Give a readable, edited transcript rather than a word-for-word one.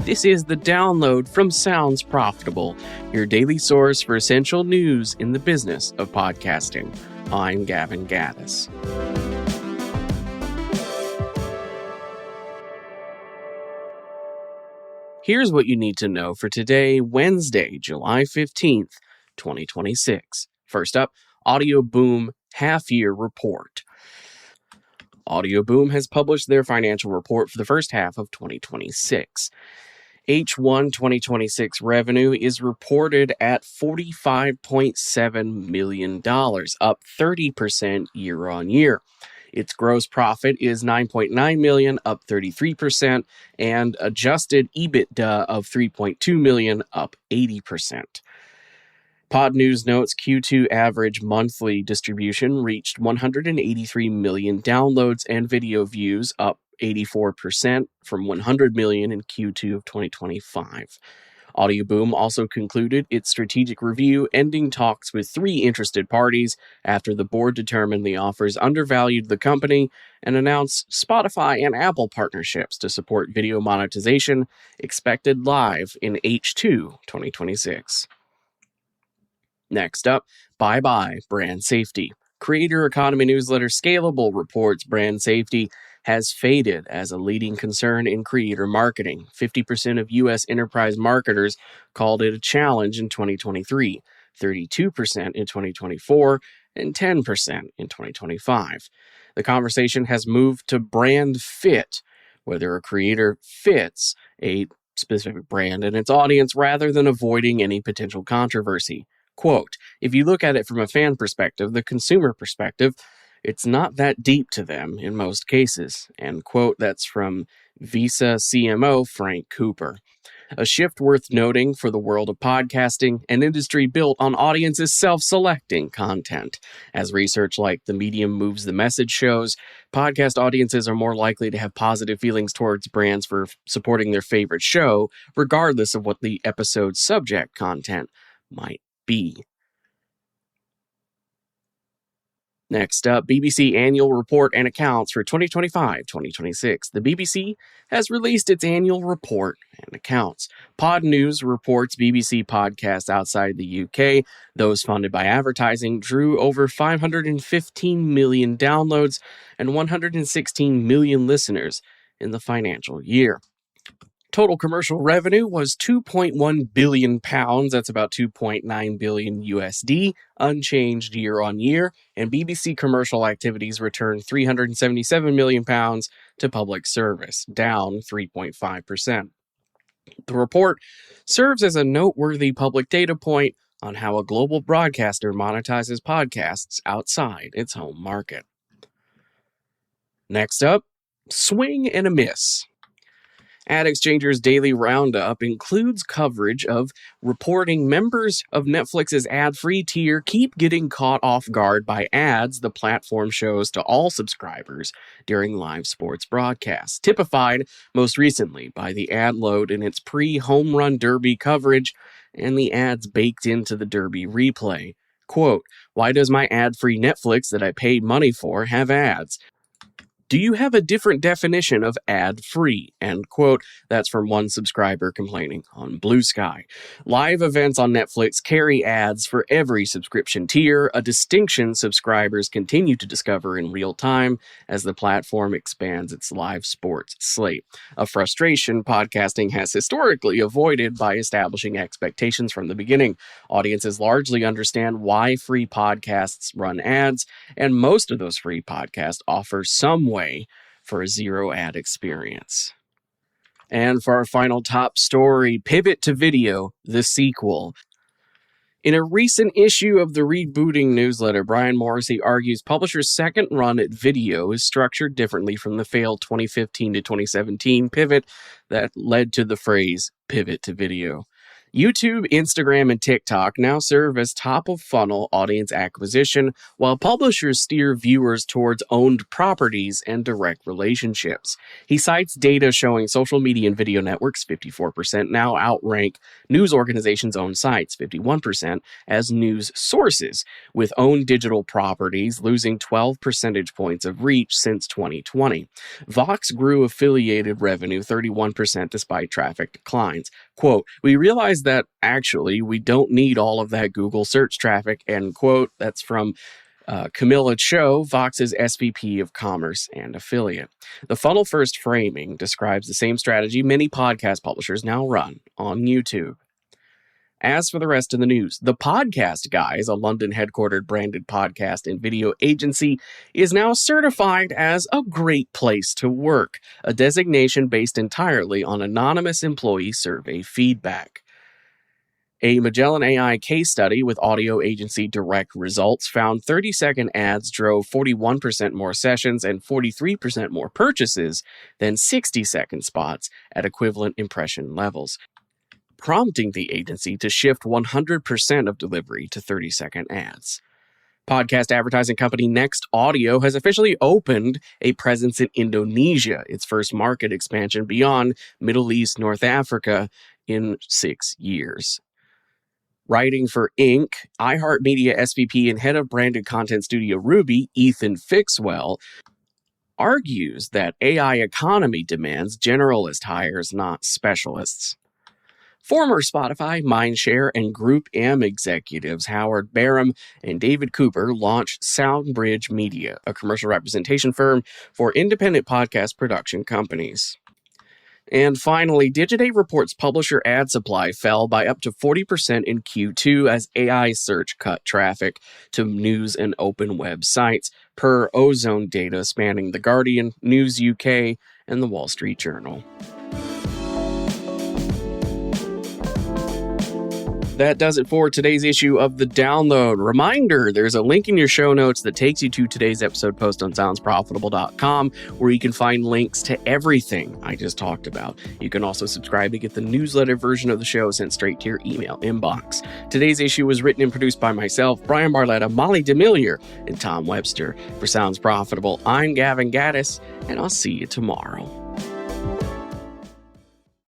This is the download from Sounds Profitable, your daily source for essential news in the business of podcasting. I'm Gavin Gaddis. Here's what you need to know for today, Wednesday, July 15th, 2026. First up, Audioboom half-year report. Audioboom has published their financial report for the first half of 2026. H1 2026 revenue is reported at $45.7 million, up 30% year on year. Its gross profit is $9.9 million, up 33%, and adjusted EBITDA of $3.2 million, up 80%. Pod News notes Q2 average monthly distribution reached 183 million downloads and video views, up 84% from 100 million in Q2 of 2025. Audioboom also concluded its strategic review, ending talks with 3 interested parties after the board determined the offers undervalued the company and announced Spotify and Apple partnerships to support video monetization, expected live in H2 2026. Next up, bye-bye brand safety. Creator economy newsletter Scalable reports brand safety has faded as a leading concern in creator marketing. 50% of U.S. enterprise marketers called it a challenge in 2023, 32% in 2024, and 10% in 2025. The conversation has moved to brand fit, whether a creator fits a specific brand and its audience rather than avoiding any potential controversy. Quote, if you look at it from a fan perspective, the consumer perspective, it's not that deep to them in most cases. End quote. That's from Visa CMO Frank Cooper. A shift worth noting for the world of podcasting, an industry built on audiences self-selecting content. As research like The Medium Moves the Message shows, podcast audiences are more likely to have positive feelings towards brands for supporting their favorite show, regardless of what the episode's subject content might be. Next up, BBC annual report and accounts for 2025-2026. The BBC has released its annual report and accounts. Pod News reports BBC podcasts outside the UK, those funded by advertising, drew over 515 million downloads and 116 million listeners in the financial year. Total commercial revenue was £2.1 billion, that's about 2.9 billion USD, unchanged year on year, and BBC commercial activities returned £377 million to public service, down 3.5%. The report serves as a noteworthy public data point on how a global broadcaster monetizes podcasts outside its home market. Next up, swing and a miss. Ad Exchanger's daily roundup includes coverage of reporting members of Netflix's ad-free tier keep getting caught off guard by ads the platform shows to all subscribers during live sports broadcasts, typified most recently by the ad load in its pre-home run derby coverage and the ads baked into the derby replay. Quote, why does my ad-free Netflix that I paid money for have ads? Do you have a different definition of ad-free? End quote. That's from one subscriber complaining on Blue Sky. Live events on Netflix carry ads for every subscription tier, a distinction subscribers continue to discover in real time as the platform expands its live sports slate. A frustration podcasting has historically avoided by establishing expectations from the beginning. Audiences largely understand why free podcasts run ads, and most of those free podcasts offer some way for a zero ad experience. And for our final top story, Pivot to Video, the sequel. In a recent issue of the Rebooting newsletter, Brian Morrissey argues publishers' second run at video is structured differently from the failed 2015 to 2017 pivot that led to the phrase pivot to video. YouTube, Instagram, and TikTok now serve as top-of-funnel audience acquisition, while publishers steer viewers towards owned properties and direct relationships. He cites data showing social media and video networks, 54%, now outrank news organizations' own sites, 51%, as news sources, with owned digital properties losing 12 percentage points of reach since 2020. Vox grew affiliated revenue 31% despite traffic declines. Quote, "We realized that actually we don't need all of that Google search traffic," end quote. That's from Camilla Cho, Vox's SVP of Commerce and Affiliate. The funnel-first framing describes the same strategy many podcast publishers now run on YouTube. As for the rest of the news, The Podcast Guys, a London-headquartered branded podcast and video agency, is now certified as a great place to work, a designation based entirely on anonymous employee survey feedback. A Magellan AI case study with audio agency Direct Results found 30-second ads drove 41% more sessions and 43% more purchases than 60-second spots at equivalent impression levels, prompting the agency to shift 100% of delivery to 30-second ads. Podcast advertising company Next Audio has officially opened a presence in Indonesia, its first market expansion beyond Middle East, North Africa in 6 years. Writing for Inc., iHeartMedia SVP and head of branded content studio Ruby, Ethan Fixwell, argues that AI economy demands generalist hires, not specialists. Former Spotify, Mindshare, and Group M executives Howard Barham and David Cooper launched SoundBridge Media, a commercial representation firm for independent podcast production companies. And finally, Digiday reports publisher ad supply fell by up to 40% in Q2 as AI search cut traffic to news and open web sites, per Ozone data spanning The Guardian, News UK, and The Wall Street Journal. That does it for today's issue of The Download. Reminder, there's a link in your show notes that takes you to today's episode post on soundsprofitable.com, where you can find links to everything I just talked about. You can also subscribe to get the newsletter version of the show sent straight to your email inbox. Today's issue was written and produced by myself, Brian Barletta, Molly DeMillier, and Tom Webster. For Sounds Profitable, I'm Gavin Gaddis, and I'll see you tomorrow.